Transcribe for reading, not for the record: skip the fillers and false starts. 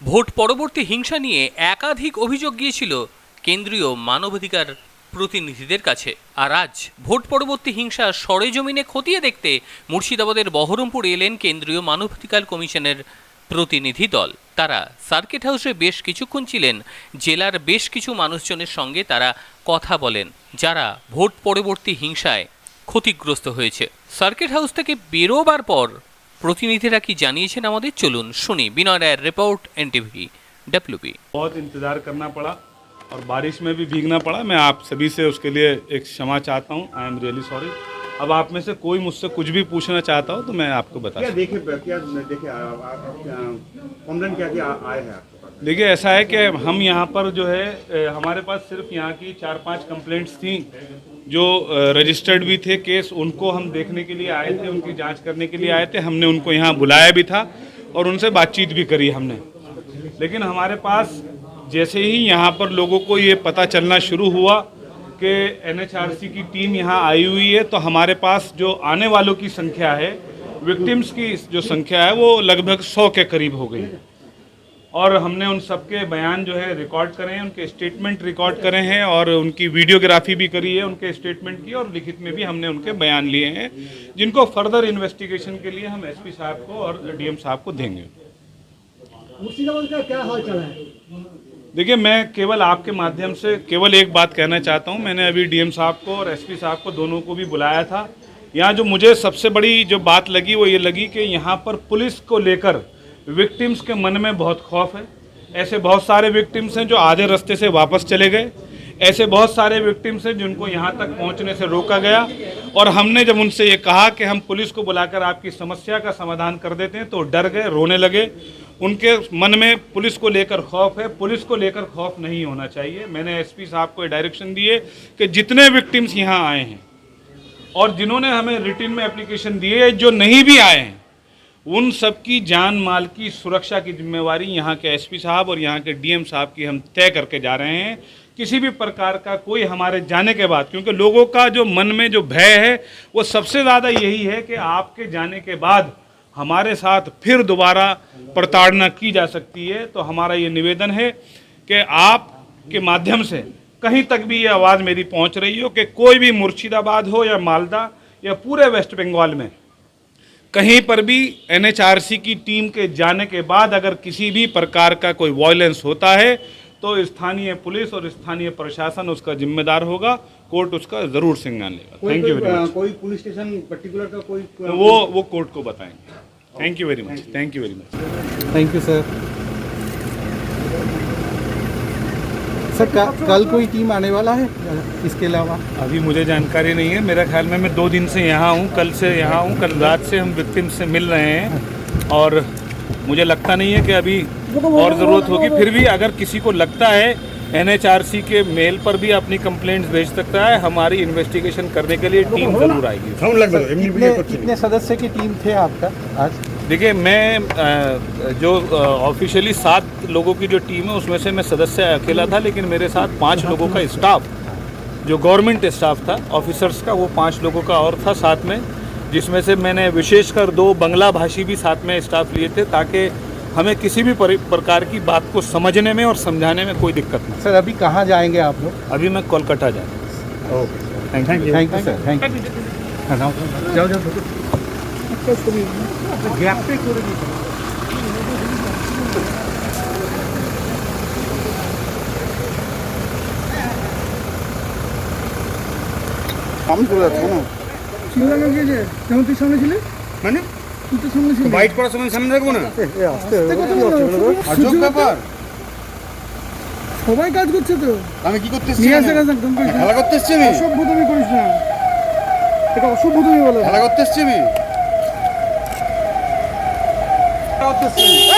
Vote পরবর্তী হিংসা নিয়ে একাধিক অভিযোগ গিয়েছিল কেন্দ্রীয় মানবাধিকার প্রতিনিধিদের কাছে। আর আজ ভোট পরবর্তী হিংসা সরেজমিনে খতিয়ে দেখতে মুর্শিদাবাদের বহরমপুরে এলেন কেন্দ্রীয় মানবাধিকার কমিশনের প্রতিনিধি দল। তারা সার্কিট হাউসে বেশ কিছুক্ষণ ছিলেন। জেলার বেশ কিছু মানুষজনের সঙ্গে তারা কথা বলেন যারা ভোট পরবর্তী হিংসায় ক্ষতিগ্রস্ত হয়েছে। সার্কিট হাউস থেকে বেরোবার পর প্রতিনিধিরা কি জানিয়েছেন আমাদের, চলুন শুনি। বিনয় রায়ের রিपोर्ट एनटीवी डब्ल्यूबी। बहुत इंतज़ार करना पड़ा और बारिश में भी भीगना पड़ा। मैं आप सभी से उसके लिए एक क्षमा चाहता हूँ। I am really sorry. अब आप में से कोई मुझसे कुछ भी पूछना चाहता हो तो मैं आपको बता क्या देखे कॉम्प्लेन क्या आए हैं आपके पास? देखिए, ऐसा है कि हम यहाँ पर जो है हमारे पास सिर्फ यहाँ की 4-5 कंप्लेंट्स थी जो रजिस्टर्ड भी थे केस। उनको हम देखने के लिए आए थे, उनकी जांच करने के लिए आए थे। हमने उनको यहाँ बुलाया भी था और उनसे बातचीत भी करी हमने। लेकिन हमारे पास जैसे ही यहाँ पर लोगों को ये पता चलना शुरू हुआ कि एनएचआरसी की टीम यहाँ आई हुई है, तो हमारे पास जो आने वालों की संख्या है, विक्टिम्स की जो संख्या है वो लगभग 100 के करीब हो गई। और हमने उन सबके बयान जो है रिकॉर्ड करे हैं, उनके स्टेटमेंट रिकॉर्ड करे हैं और उनकी वीडियोग्राफी भी करी है उनके स्टेटमेंट की, और लिखित में भी हमने उनके बयान लिए हैं जिनको फर्दर इन्वेस्टिगेशन के लिए हम एसपी साहब को और डीएम साहब को देंगे। मुर्शिदाबाद का क्या हाल चाल है? देखिए, मैं केवल आपके माध्यम से केवल एक बात कहना चाहता हूं। मैंने अभी डीएम साहब को और एसपी साहब को दोनों को भी बुलाया था। यहाँ जो मुझे सबसे बड़ी जो बात लगी वो ये लगी कि यहाँ पर पुलिस को लेकर विक्टिम्स के मन में बहुत खौफ है। ऐसे बहुत सारे विक्टिम्स हैं जो आधे रास्ते से वापस चले गए। ऐसे बहुत सारे विक्टिम्स हैं जिनको यहाँ तक पहुँचने से रोका गया। और हमने जब उनसे ये कहा कि हम पुलिस को बुलाकर आपकी समस्या का समाधान कर देते हैं तो डर गए, रोने लगे। उनके मन में पुलिस को लेकर खौफ है। पुलिस को लेकर खौफ नहीं होना चाहिए। मैंने एसपी साहब को डायरेक्शन दिए कि जितने विक्टिम्स यहाँ आए हैं और जिन्होंने हमें रिटन में एप्लीकेशन दिए, जो नहीं भी आए हैं, उन सब की जान माल की सुरक्षा की जिम्मेवारी यहाँ के एसपी साहब और यहाँ के डीएम साहब की हम तय करके जा रहे हैं। किसी भी प्रकार का कोई हमारे जाने के बाद, क्योंकि लोगों का जो मन में जो भय है वो सबसे ज़्यादा यही है कि आपके जाने के बाद हमारे साथ फिर दोबारा प्रताड़ना की जा सकती है। तो हमारा ये निवेदन है कि आपके माध्यम से कहीं तक भी ये आवाज़ मेरी पहुँच रही हो कि कोई भी मुर्शिदाबाद हो या मालदा या पूरे वेस्ट बंगाल में कहीं पर भी एनएचआरसी की टीम के जाने के बाद अगर किसी भी प्रकार का कोई वायलेंस होता है तो स्थानीय पुलिस और स्थानीय प्रशासन उसका जिम्मेदार होगा। कोर्ट उसका ज़रूर संज्ञान लेगा। Thank you very much. कोई पुलिस स्टेशन पर्टिकुलर का कोई वो कोर्ट को बताएंगे। Thank you very much. Thank you very much. Thank you sir. Sir कल कोई टीम आने वाला है इसके अलावा? अभी मुझे जानकारी नहीं है। मेरा ख्याल में मैं 2 दिन से यहाँ हूँ, कल से यहाँ हूँ। कल रात से हम विक्टिम से मिल रहे हैं और मुझे लगता नहीं है कि अभी और ज़रूरत होगी। फिर भी अगर किसी को लगता है एनएचआरसी के मेल पर भी अपनी कंप्लेंट्स भेज सकता है। हमारी इन्वेस्टिगेशन करने के लिए टीम ज़रूर आएगी। कितने सदस्य की टीम थे आपका आज? देखिए, मैं जो ऑफिशियली 7 लोगों की जो टीम है उसमें से मैं सदस्य अकेला था, लेकिन मेरे साथ 5 लोगों का स्टाफ जो गवर्नमेंट स्टाफ था ऑफिसर्स का, वो 5 लोगों का और था साथ में, जिसमें से मैंने विशेषकर 2 बांग्ला भाषी भी साथ में स्टाफ लिए थे ताकि हमें किसी भी प्रकार की बात को समझने में और समझाने में कोई दिक्कत नहीं। सर अभी कहाँ जाएंगे आप लोग? अभी मैं कोलकाता जा रहा हूँ। Okay, thank you sir. Thank you. जाओ जाओ गैप पे আমি চলে যাচ্ছি না। চিল্লানো গিয়েছে যেমন তুই সামনে ছিলি, মানে তুই তো সামনে ছিলি, বাইট করার সময় সামনে রাখবো না। আজব ব্যাপার, সবাই কাজ করছে তো। আমি কি করতে এসেছি? নিয়ে আসে কাজ একদম খেলা করতে এসেছি আমি। অসভ্য তুমি করিস না, এটা অসভ্য তুমি বলো। খেলা করতে এসেছি আমি।